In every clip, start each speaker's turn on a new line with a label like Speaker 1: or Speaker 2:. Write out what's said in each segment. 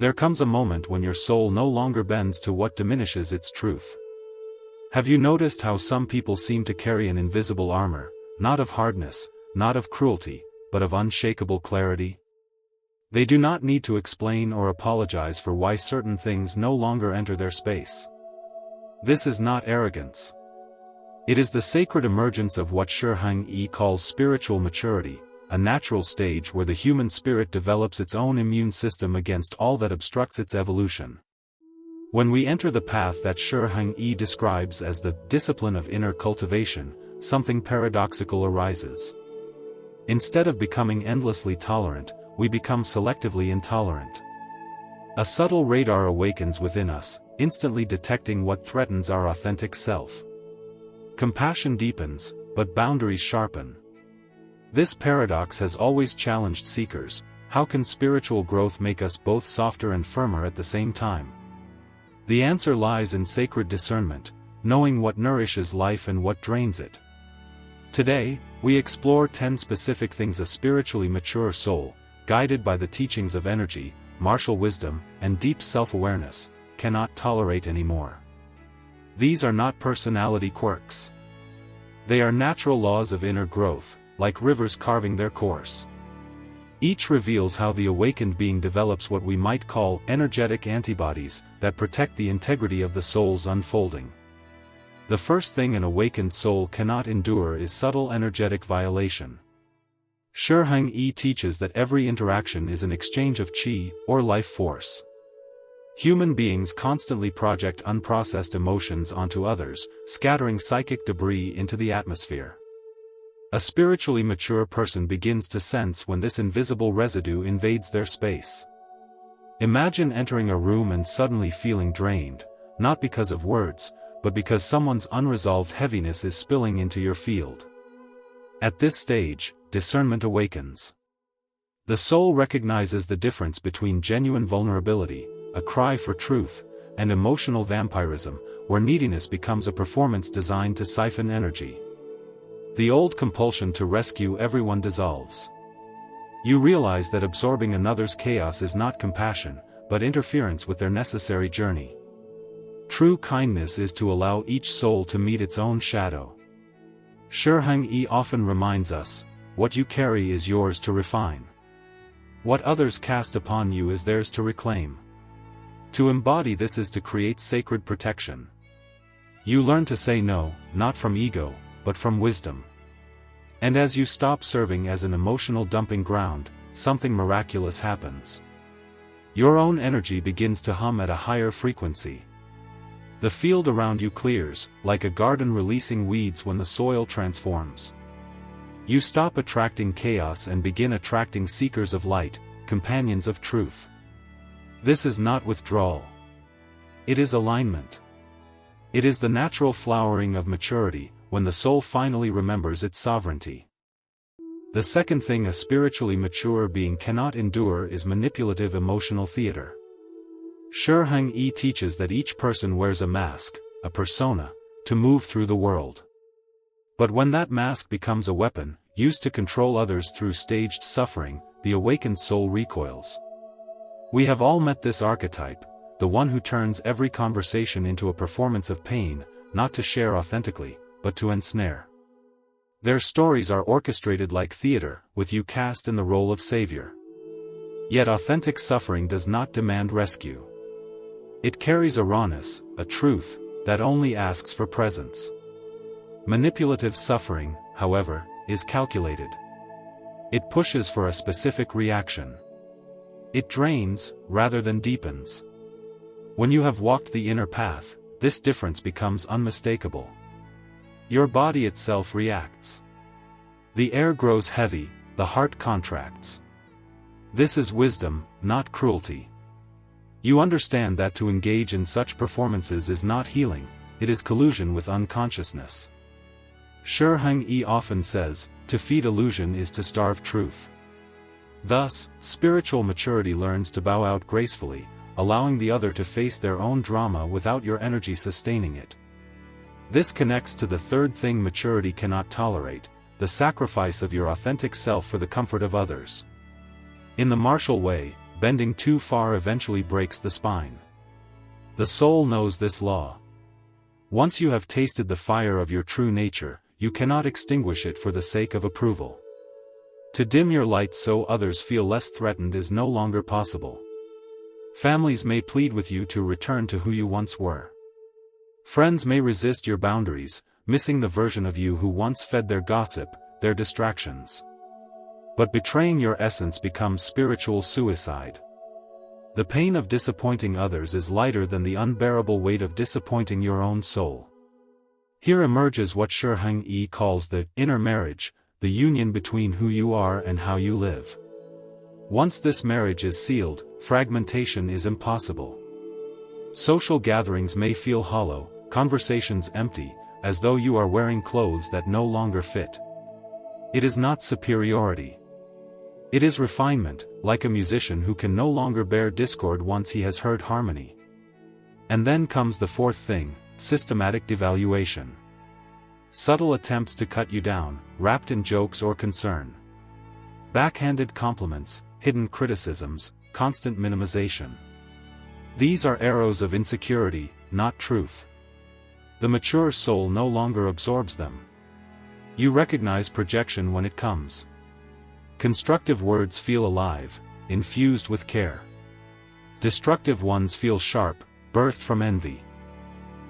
Speaker 1: There comes a moment when your soul no longer bends to what diminishes its truth. Have you noticed how some people seem to carry an invisible armor, not of hardness, not of cruelty, but of unshakable clarity? They do not need to explain or apologize for why certain things no longer enter their space. This is not arrogance. It is the sacred emergence of what Shi Heng Yi calls spiritual maturity, a natural stage where the human spirit develops its own immune system against all that obstructs its evolution. When we enter the path that Shi Heng Yi describes as the discipline of inner cultivation, something paradoxical arises. Instead of becoming endlessly tolerant, we become selectively intolerant. A subtle radar awakens within us, instantly detecting what threatens our authentic self. Compassion deepens, but boundaries sharpen. This paradox has always challenged seekers. How can spiritual growth make us both softer and firmer at the same time? The answer lies in sacred discernment, knowing what nourishes life and what drains it. Today, we explore 10 specific things a spiritually mature soul, guided by the teachings of energy, martial wisdom, and deep self-awareness, cannot tolerate anymore. These are not personality quirks. They are natural laws of inner growth, like rivers carving their course. Each reveals how the awakened being develops what we might call energetic antibodies that protect the integrity of the soul's unfolding. The first thing an awakened soul cannot endure is subtle energetic violation. Shi Heng Yi teaches that every interaction is an exchange of qi, or life force. Human beings constantly project unprocessed emotions onto others, scattering psychic debris into the atmosphere. A spiritually mature person begins to sense when this invisible residue invades their space. Imagine entering a room and suddenly feeling drained, not because of words, but because someone's unresolved heaviness is spilling into your field. At this stage, discernment awakens. The soul recognizes the difference between genuine vulnerability, a cry for truth, and emotional vampirism, where neediness becomes a performance designed to siphon energy. The old compulsion to rescue everyone dissolves. You realize that absorbing another's chaos is not compassion, but interference with their necessary journey. True kindness is to allow each soul to meet its own shadow. Shi Heng Yi often reminds us, what you carry is yours to refine. What others cast upon you is theirs to reclaim. To embody this is to create sacred protection. You learn to say no, not from ego, but from wisdom. And as you stop serving as an emotional dumping ground, something miraculous happens. Your own energy begins to hum at a higher frequency. The field around you clears, like a garden releasing weeds when the soil transforms. You stop attracting chaos and begin attracting seekers of light, companions of truth. This is not withdrawal. It is alignment. It is the natural flowering of maturity, when the soul finally remembers its sovereignty. The second thing a spiritually mature being cannot endure is manipulative emotional theater. Shi Heng Yi teaches that each person wears a mask, a persona, to move through the world. But when that mask becomes a weapon, used to control others through staged suffering, the awakened soul recoils. We have all met this archetype, the one who turns every conversation into a performance of pain, not to share authentically, but to ensnare. Their stories are orchestrated like theater, with you cast in the role of savior. Yet authentic suffering does not demand rescue. It carries a rawness, a truth, that only asks for presence. Manipulative suffering, however, is calculated. It pushes for a specific reaction. It drains, rather than deepens. When you have walked the inner path, this difference becomes unmistakable. Your body itself reacts. The air grows heavy, the heart contracts. This is wisdom, not cruelty. You understand that to engage in such performances is not healing, it is collusion with unconsciousness. Shi Heng Yi often says, to feed illusion is to starve truth. Thus, spiritual maturity learns to bow out gracefully, allowing the other to face their own drama without your energy sustaining it. This connects to the third thing maturity cannot tolerate, the sacrifice of your authentic self for the comfort of others. In the martial way, bending too far eventually breaks the spine. The soul knows this law. Once you have tasted the fire of your true nature, you cannot extinguish it for the sake of approval. To dim your light so others feel less threatened is no longer possible. Families may plead with you to return to who you once were. Friends may resist your boundaries, missing the version of you who once fed their gossip, their distractions. But betraying your essence becomes spiritual suicide. The pain of disappointing others is lighter than the unbearable weight of disappointing your own soul. Here emerges what Shi Heng Yi calls the inner marriage, the union between who you are and how you live. Once this marriage is sealed, fragmentation is impossible. Social gatherings may feel hollow, conversations empty, as though you are wearing clothes that no longer fit. It is not superiority. It is refinement, like a musician who can no longer bear discord once he has heard harmony. And then comes the fourth thing, systematic devaluation. Subtle attempts to cut you down, wrapped in jokes or concern. Backhanded compliments, hidden criticisms, constant minimization. These are arrows of insecurity, not truth. The mature soul no longer absorbs them. You recognize projection when it comes. Constructive words feel alive, infused with care. Destructive ones feel sharp, birthed from envy.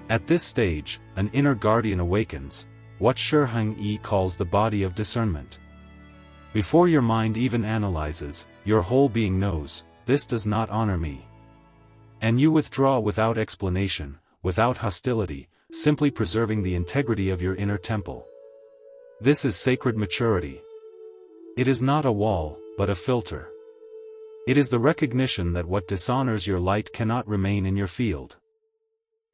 Speaker 1: At this stage, an inner guardian awakens, what Shi Heng Yi calls the body of discernment. Before your mind even analyzes, your whole being knows, this does not honor me. And you withdraw without explanation, without hostility, simply preserving the integrity of your inner temple. This is sacred maturity. It is not a wall, but a filter. It is the recognition that what dishonors your light cannot remain in your field.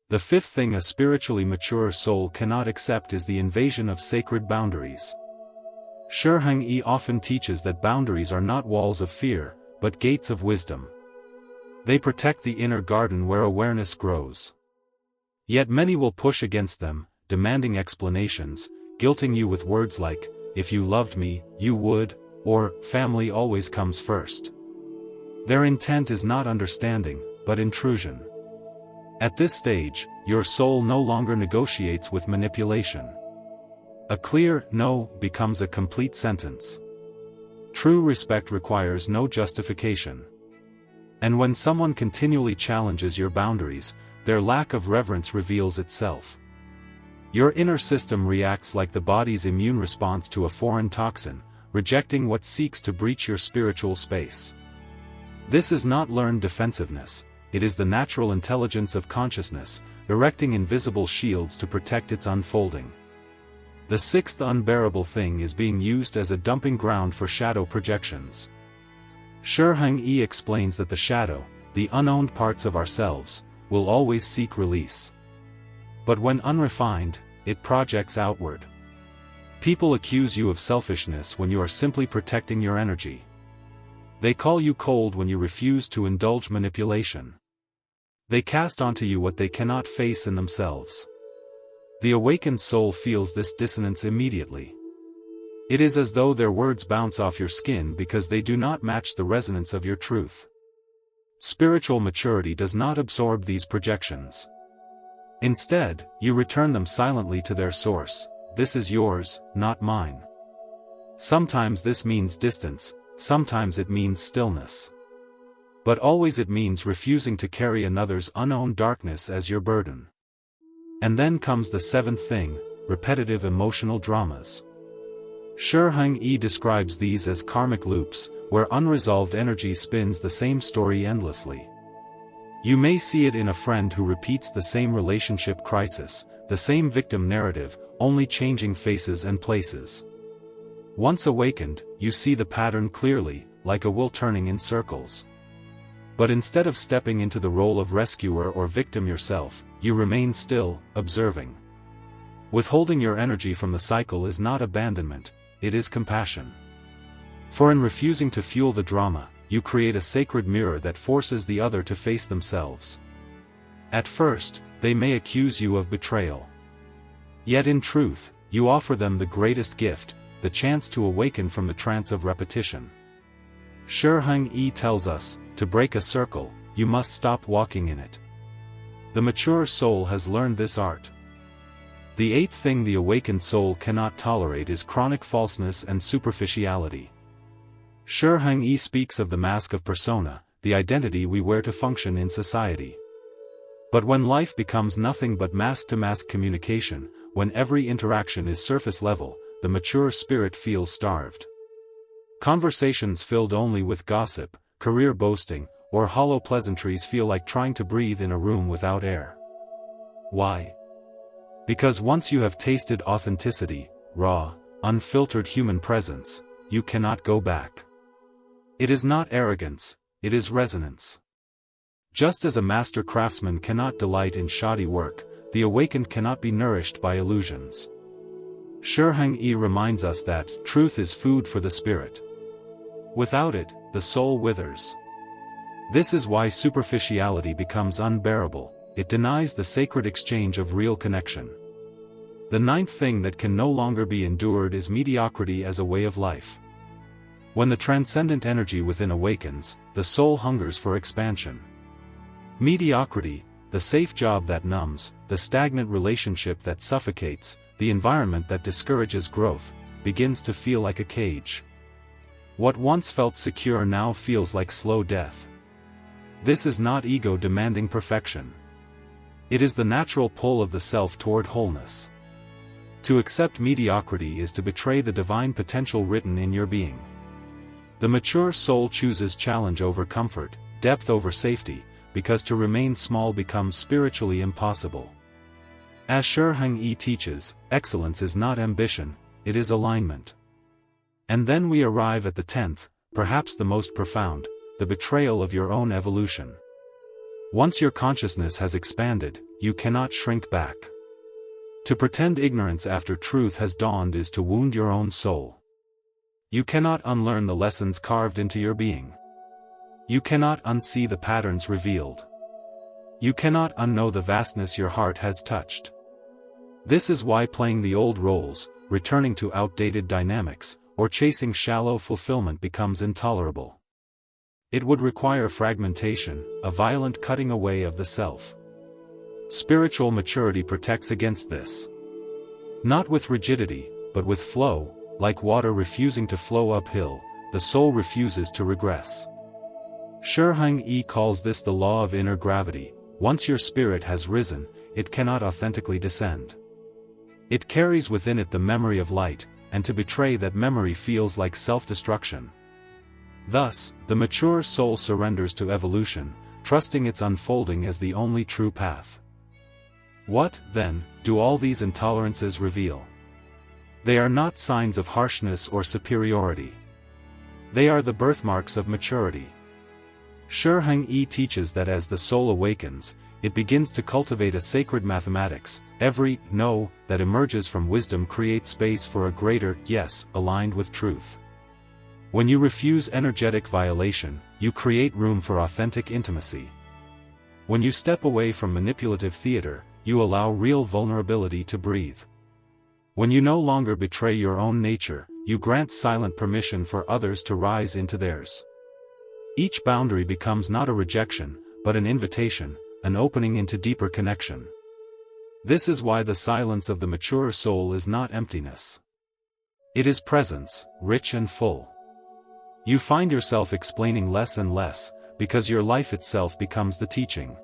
Speaker 1: The fifth thing a spiritually mature soul cannot accept is the invasion of sacred boundaries. Shi Heng Yi often teaches that boundaries are not walls of fear, but gates of wisdom. They protect the inner garden where awareness grows. Yet many will push against them, demanding explanations, guilting you with words like, "If you loved me, you would," or "Family always comes first." Their intent is not understanding, but intrusion. At this stage, your soul no longer negotiates with manipulation. A clear "no" becomes a complete sentence. True respect requires no justification. And when someone continually challenges your boundaries, their lack of reverence reveals itself. Your inner system reacts like the body's immune response to a foreign toxin, rejecting what seeks to breach your spiritual space. This is not learned defensiveness, it is the natural intelligence of consciousness, erecting invisible shields to protect its unfolding. The sixth unbearable thing is being used as a dumping ground for shadow projections. Shi Heng Yi explains that the shadow, the unowned parts of ourselves, will always seek release. But when unrefined, it projects outward. People accuse you of selfishness when you are simply protecting your energy. They call you cold when you refuse to indulge manipulation. They cast onto you what they cannot face in themselves. The awakened soul feels this dissonance immediately. It is as though their words bounce off your skin because they do not match the resonance of your truth. Spiritual maturity does not absorb these projections. Instead, you return them silently to their source. This is yours, not mine. Sometimes this means distance, sometimes it means stillness. But always it means refusing to carry another's unowned darkness as your burden. And then comes the seventh thing, repetitive emotional dramas. Shi Heng Yi describes these as karmic loops, where unresolved energy spins the same story endlessly. You may see it in a friend who repeats the same relationship crisis, the same victim narrative, only changing faces and places. Once awakened, you see the pattern clearly, like a wheel turning in circles. But instead of stepping into the role of rescuer or victim yourself, you remain still, observing. Withholding your energy from the cycle is not abandonment, it is compassion. For in refusing to fuel the drama, you create a sacred mirror that forces the other to face themselves. At first, they may accuse you of betrayal. Yet in truth, you offer them the greatest gift, the chance to awaken from the trance of repetition. Shi Heng Yi tells us, to break a circle, you must stop walking in it. The mature soul has learned this art. The eighth thing the awakened soul cannot tolerate is chronic falseness and superficiality. Shi Heng Yi speaks of the mask of persona, the identity we wear to function in society. But when life becomes nothing but mask-to-mask communication, when every interaction is surface level, the mature spirit feels starved. Conversations filled only with gossip, career boasting, or hollow pleasantries feel like trying to breathe in a room without air. Why? Because once you have tasted authenticity, raw, unfiltered human presence, you cannot go back. It is not arrogance, it is resonance. Just as a master craftsman cannot delight in shoddy work, the awakened cannot be nourished by illusions. Shi Heng Yi reminds us that truth is food for the spirit. Without it, the soul withers. This is why superficiality becomes unbearable, it denies the sacred exchange of real connection. The ninth thing that can no longer be endured is mediocrity as a way of life. When the transcendent energy within awakens, the soul hungers for expansion. Mediocrity, the safe job that numbs, the stagnant relationship that suffocates, the environment that discourages growth, begins to feel like a cage. What once felt secure now feels like slow death. This is not ego demanding perfection. It is the natural pull of the self toward wholeness. To accept mediocrity is to betray the divine potential written in your being. The mature soul chooses challenge over comfort, depth over safety, because to remain small becomes spiritually impossible. As Shi Heng Yi teaches, excellence is not ambition, it is alignment. And then we arrive at the 10th, perhaps the most profound, the betrayal of your own evolution. Once your consciousness has expanded, you cannot shrink back. To pretend ignorance after truth has dawned is to wound your own soul. You cannot unlearn the lessons carved into your being. You cannot unsee the patterns revealed. You cannot unknow the vastness your heart has touched. This is why playing the old roles, returning to outdated dynamics, or chasing shallow fulfillment becomes intolerable. It would require fragmentation, a violent cutting away of the self. Spiritual maturity protects against this. Not with rigidity, but with flow, like water refusing to flow uphill, the soul refuses to regress. Shi Heng Yi calls this the law of inner gravity. Once your spirit has risen, it cannot authentically descend. It carries within it the memory of light, and to betray that memory feels like self-destruction. Thus, the mature soul surrenders to evolution, trusting its unfolding as the only true path. What, then, do all these intolerances reveal? They are not signs of harshness or superiority. They are the birthmarks of maturity. Shi Heng Yi teaches that as the soul awakens, it begins to cultivate a sacred mathematics. Every no that emerges from wisdom creates space for a greater yes aligned with truth. When you refuse energetic violation, you create room for authentic intimacy. When you step away from manipulative theater, you allow real vulnerability to breathe. When you no longer betray your own nature, you grant silent permission for others to rise into theirs. Each boundary becomes not a rejection, but an invitation, an opening into deeper connection. This is why the silence of the mature soul is not emptiness. It is presence, rich and full. You find yourself explaining less and less, because your life itself becomes the teaching.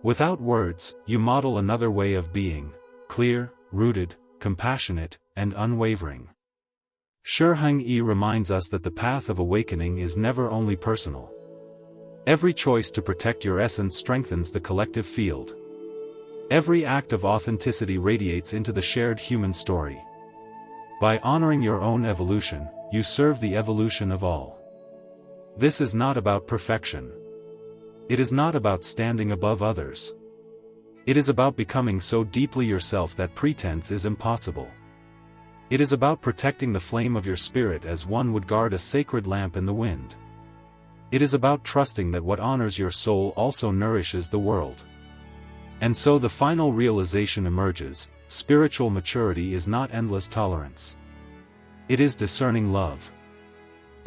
Speaker 1: Without words, you model another way of being, clear, rooted, compassionate, and unwavering. Shi Heng Yi reminds us that the path of awakening is never only personal. Every choice to protect your essence strengthens the collective field. Every act of authenticity radiates into the shared human story. By honoring your own evolution, you serve the evolution of all. This is not about perfection. It is not about standing above others. It is about becoming so deeply yourself that pretense is impossible. It is about protecting the flame of your spirit as one would guard a sacred lamp in the wind. It is about trusting that what honors your soul also nourishes the world. And so the final realization emerges: spiritual maturity is not endless tolerance. It is discerning love.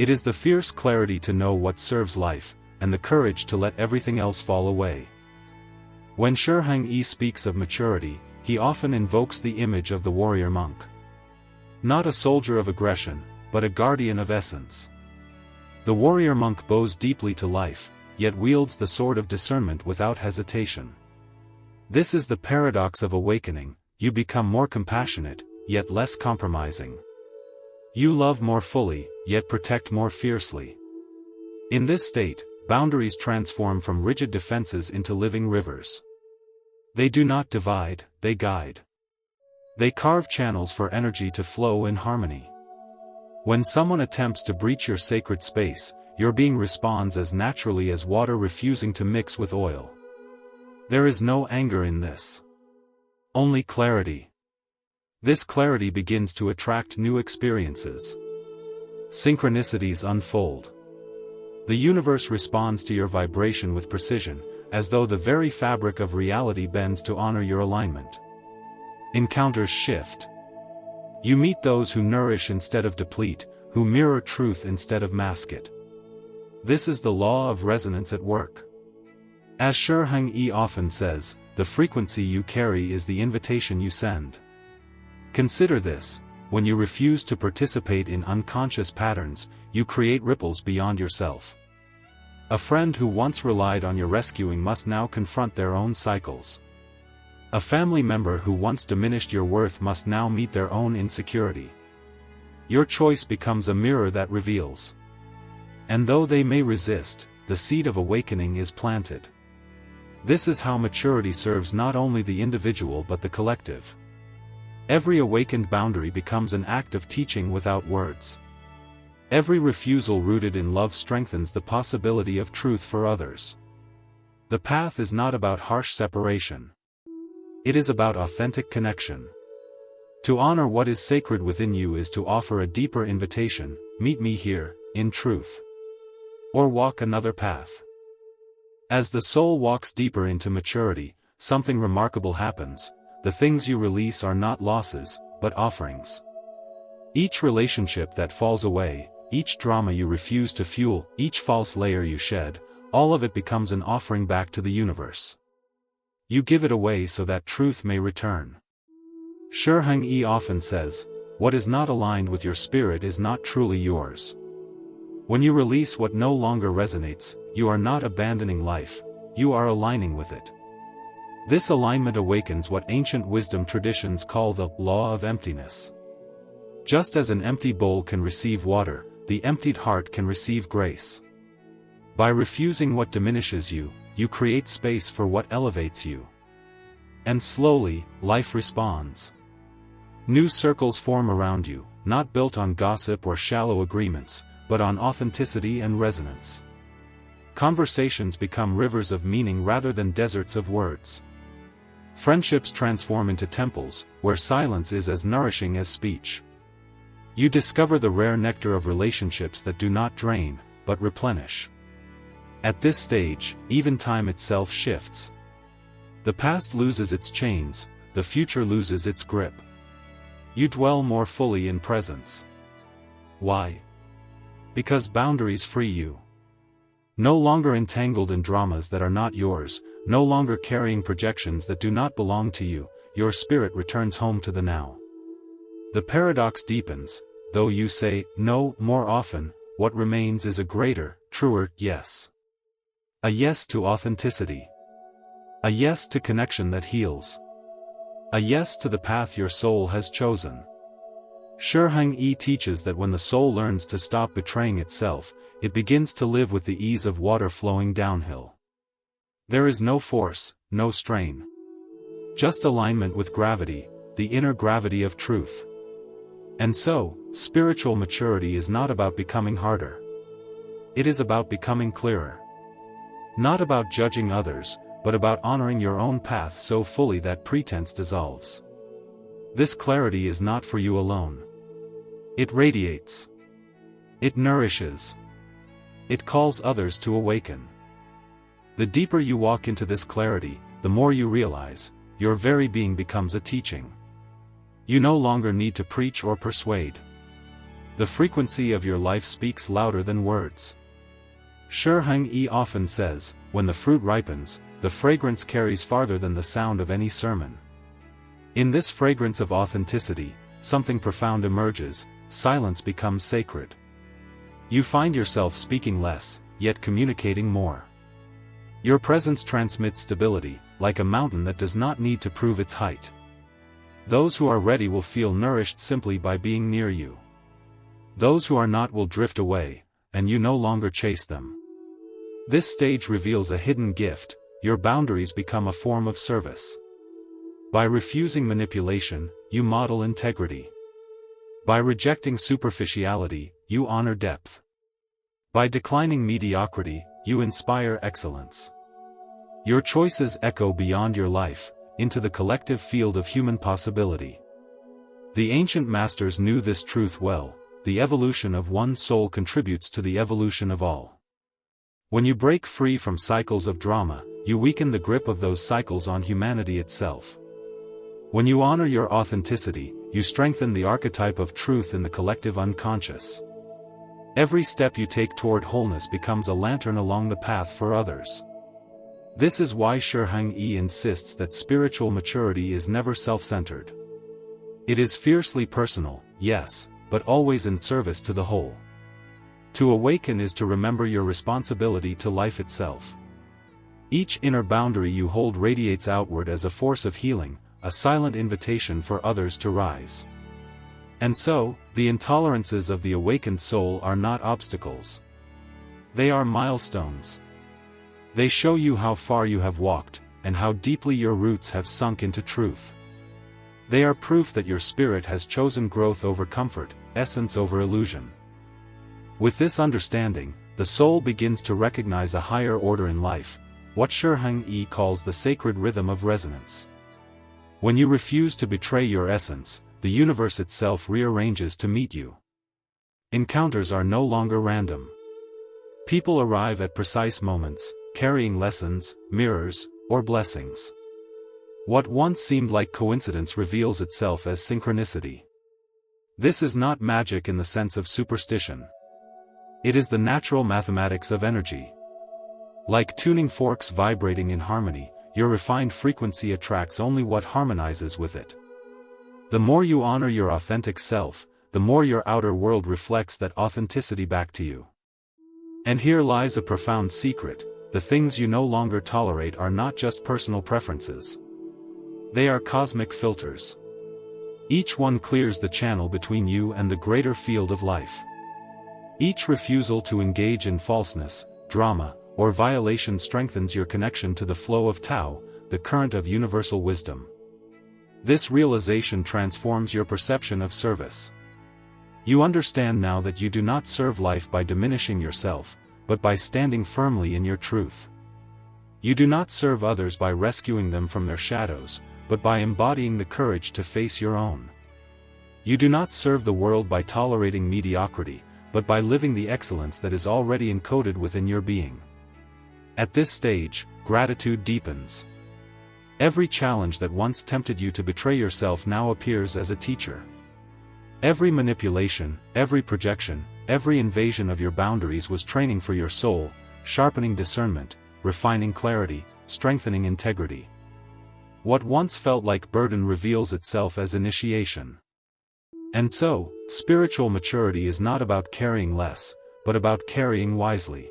Speaker 1: It is the fierce clarity to know what serves life, and the courage to let everything else fall away. When Shi Heng Yi speaks of maturity, he often invokes the image of the warrior monk. Not a soldier of aggression, but a guardian of essence. The warrior monk bows deeply to life, yet wields the sword of discernment without hesitation. This is the paradox of awakening: you become more compassionate, yet less compromising. You love more fully, yet protect more fiercely. In this state, boundaries transform from rigid defenses into living rivers. They do not divide, they guide. They carve channels for energy to flow in harmony. When someone attempts to breach your sacred space, your being responds as naturally as water refusing to mix with oil. There is no anger in this. Only clarity. This clarity begins to attract new experiences. Synchronicities unfold. The universe responds to your vibration with precision, as though the very fabric of reality bends to honor your alignment. Encounters shift. You meet those who nourish instead of deplete, who mirror truth instead of mask it. This is the law of resonance at work. As Shi Heng Yi often says, the frequency you carry is the invitation you send. Consider this: when you refuse to participate in unconscious patterns, you create ripples beyond yourself. A friend who once relied on your rescuing must now confront their own cycles. A family member who once diminished your worth must now meet their own insecurity. Your choice becomes a mirror that reveals. And though they may resist, the seed of awakening is planted. This is how maturity serves not only the individual but the collective. Every awakened boundary becomes an act of teaching without words. Every refusal rooted in love strengthens the possibility of truth for others. The path is not about harsh separation. It is about authentic connection. To honor what is sacred within you is to offer a deeper invitation: meet me here, in truth. Or walk another path. As the soul walks deeper into maturity, something remarkable happens. The things you release are not losses, but offerings. Each relationship that falls away, each drama you refuse to fuel, each false layer you shed, all of it becomes an offering back to the universe. You give it away so that truth may return. Shi Heng Yi often says, what is not aligned with your spirit is not truly yours. When you release what no longer resonates, you are not abandoning life, you are aligning with it. This alignment awakens what ancient wisdom traditions call the law of emptiness. Just as an empty bowl can receive water, the emptied heart can receive grace. By refusing what diminishes you, you create space for what elevates you. And slowly, life responds. New circles form around you, not built on gossip or shallow agreements, but on authenticity and resonance. Conversations become rivers of meaning rather than deserts of words. Friendships transform into temples, where silence is as nourishing as speech. You discover the rare nectar of relationships that do not drain, but replenish. At this stage, even time itself shifts. The past loses its chains, the future loses its grip. You dwell more fully in presence. Why? Because boundaries free you. No longer entangled in dramas that are not yours, no longer carrying projections that do not belong to you, your spirit returns home to the now. The paradox deepens: though you say no more often, what remains is a greater, truer yes. A yes to authenticity. A yes to connection that heals. A yes to the path your soul has chosen. Shi Heng Yi teaches that when the soul learns to stop betraying itself, it begins to live with the ease of water flowing downhill. There is no force, no strain. Just alignment with gravity, the inner gravity of truth. And so, spiritual maturity is not about becoming harder. It is about becoming clearer. Not about judging others, but about honoring your own path so fully that pretense dissolves. This clarity is not for you alone. It radiates. It nourishes. It calls others to awaken. The deeper you walk into this clarity, the more you realize, your very being becomes a teaching. You no longer need to preach or persuade. The frequency of your life speaks louder than words. Shi Heng Yi often says, when the fruit ripens, the fragrance carries farther than the sound of any sermon. In this fragrance of authenticity, something profound emerges, silence becomes sacred. You find yourself speaking less, yet communicating more. Your presence transmits stability, like a mountain that does not need to prove its height. Those who are ready will feel nourished simply by being near you. Those who are not will drift away, and you no longer chase them. This stage reveals a hidden gift. Your boundaries become a form of service. By refusing manipulation, you model integrity. By rejecting superficiality, you honor depth. By declining mediocrity, you inspire excellence. Your choices echo beyond your life, into the collective field of human possibility. The ancient masters knew this truth well: the evolution of one soul contributes to the evolution of all. When you break free from cycles of drama, you weaken the grip of those cycles on humanity itself. When you honor your authenticity, you strengthen the archetype of truth in the collective unconscious. Every step you take toward wholeness becomes a lantern along the path for others. This is why Shi Heng Yi insists that spiritual maturity is never self-centered. It is fiercely personal, yes, but always in service to the whole. To awaken is to remember your responsibility to life itself. Each inner boundary you hold radiates outward as a force of healing, a silent invitation for others to rise. And so, the intolerances of the awakened soul are not obstacles. They are milestones. They show you how far you have walked, and how deeply your roots have sunk into truth. They are proof that your spirit has chosen growth over comfort, essence over illusion. With this understanding, the soul begins to recognize a higher order in life, what Shi Heng Yi calls the sacred rhythm of resonance. When you refuse to betray your essence, the universe itself rearranges to meet you. Encounters are no longer random. People arrive at precise moments, carrying lessons, mirrors, or blessings. What once seemed like coincidence reveals itself as synchronicity. This is not magic in the sense of superstition. It is the natural mathematics of energy. Like tuning forks vibrating in harmony, your refined frequency attracts only what harmonizes with it. The more you honor your authentic self, the more your outer world reflects that authenticity back to you. And here lies a profound secret: the things you no longer tolerate are not just personal preferences. They are cosmic filters. Each one clears the channel between you and the greater field of life. Each refusal to engage in falseness, drama, or violation strengthens your connection to the flow of Tao, the current of universal wisdom. This realization transforms your perception of service. You understand now that you do not serve life by diminishing yourself, but by standing firmly in your truth. You do not serve others by rescuing them from their shadows, but by embodying the courage to face your own. You do not serve the world by tolerating mediocrity, but by living the excellence that is already encoded within your being. At this stage, gratitude deepens. Every challenge that once tempted you to betray yourself now appears as a teacher. Every manipulation, every projection, every invasion of your boundaries was training for your soul, sharpening discernment, refining clarity, strengthening integrity. What once felt like burden reveals itself as initiation. And so, spiritual maturity is not about carrying less, but about carrying wisely.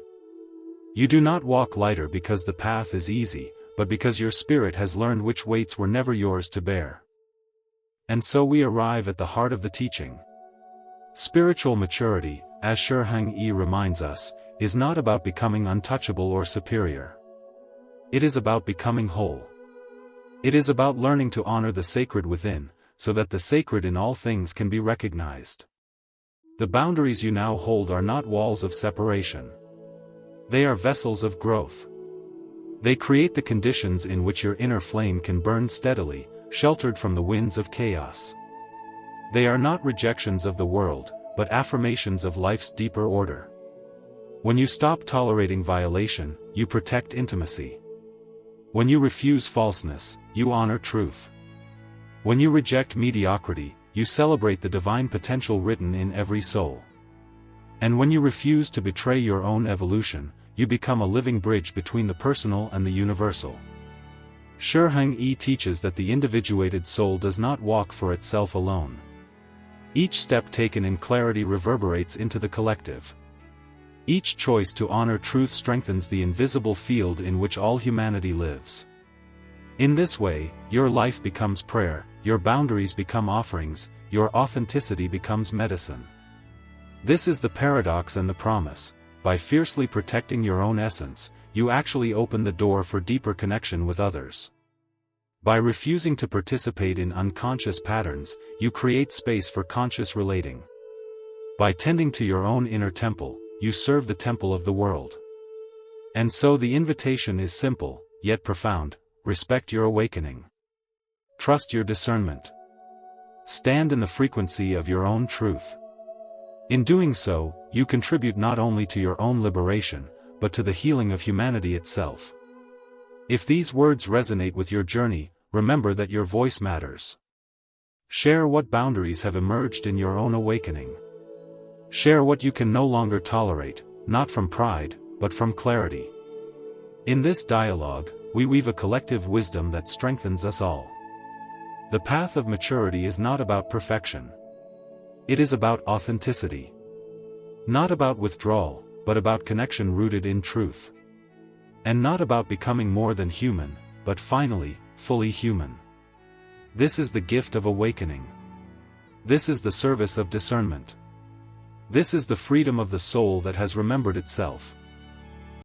Speaker 1: You do not walk lighter because the path is easy, but because your spirit has learned which weights were never yours to bear. And so we arrive at the heart of the teaching. Spiritual maturity, as Shi Heng Yi reminds us, is not about becoming untouchable or superior. It is about becoming whole. It is about learning to honor the sacred within, so that the sacred in all things can be recognized. The boundaries you now hold are not walls of separation. They are vessels of growth. They create the conditions in which your inner flame can burn steadily, sheltered from the winds of chaos. They are not rejections of the world, but affirmations of life's deeper order. When you stop tolerating violation, you protect intimacy. When you refuse falseness, you honor truth. When you reject mediocrity, you celebrate the divine potential written in every soul. And when you refuse to betray your own evolution, you become a living bridge between the personal and the universal. Shi Heng Yi teaches that the individuated soul does not walk for itself alone. Each step taken in clarity reverberates into the collective. Each choice to honor truth strengthens the invisible field in which all humanity lives. In this way, your life becomes prayer, your boundaries become offerings, your authenticity becomes medicine. This is the paradox and the promise. By fiercely protecting your own essence, you actually open the door for deeper connection with others. By refusing to participate in unconscious patterns, you create space for conscious relating. By tending to your own inner temple, you serve the temple of the world. And so the invitation is simple, yet profound: respect your awakening. Trust your discernment. Stand in the frequency of your own truth. In doing so, you contribute not only to your own liberation, but to the healing of humanity itself. If these words resonate with your journey, remember that your voice matters. Share what boundaries have emerged in your own awakening. Share what you can no longer tolerate, not from pride, but from clarity. In this dialogue, we weave a collective wisdom that strengthens us all. The path of maturity is not about perfection. It is about authenticity. Not about withdrawal, but about connection rooted in truth. And not about becoming more than human, but finally, fully human. This is the gift of awakening. This is the service of discernment. This is the freedom of the soul that has remembered itself.